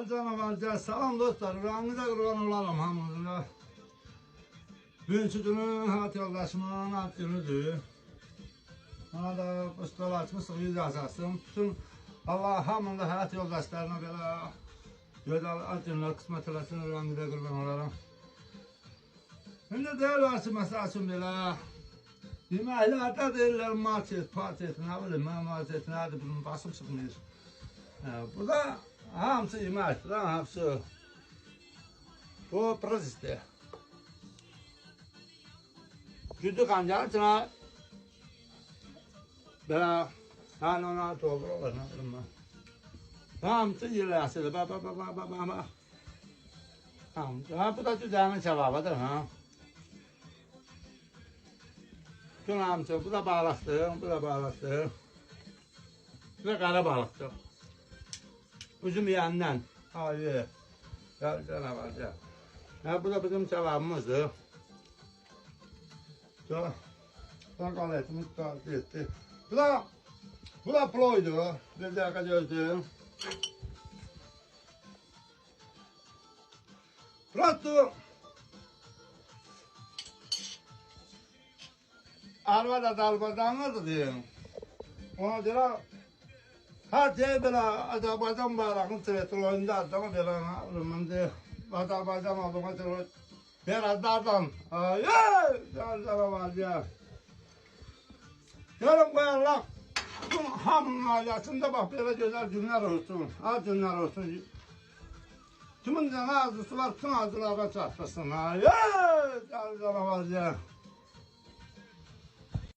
Canavarca salam dostlar, uranıza kurban olalım hamınıza. Bugünkü günün hayat yoldaşımın ad günüdür. Bana da bu stol açmışıq, yüz yazasın. Bütün Allah hamında hayat yoldaşlarına belə gözəl ad günlər qismət eləsin, uranıza kurban olalım. Şimdi deyil varsa məsəl üçün belə yeməklərdə deyirlər market, paket, nə bilim, market nədir, bunun basım çıxmıyor. Bu da hamısı yeməkdir, hamısı. Bu prezisdir. Güdü qancar içine belə hani ona doğru olur, nə bilim ben. Hamısı yerləşir, bak. Hamısı. Bu da düzəmin kebabıdır, ha. Bütün hamısı, bu da balıqdır, bu da balıqdır. Bu da qara balıqdır. Üzüm yiyəndən, ayı, canavarca. Bu da bizim kebabımızdır. Qaletimiz etdi. Bu da ploydu, bir dəqiqə gözləyim. Burası arvada dalbadanırdı diyeyim. Ona görə her şey belə Azərbaycan bayrağının tretrolunda adama belə ölümündür. Azərbaycan olduğuna görə biraz dardan. Canavar ya. Yarın qoyarlar. Bütün hamının ailəsində bax belə gözəl günlər olsun. Az günlər olsun. Kimin nə arzusu var, bütün arzulara çatdırsın. Canavar ya.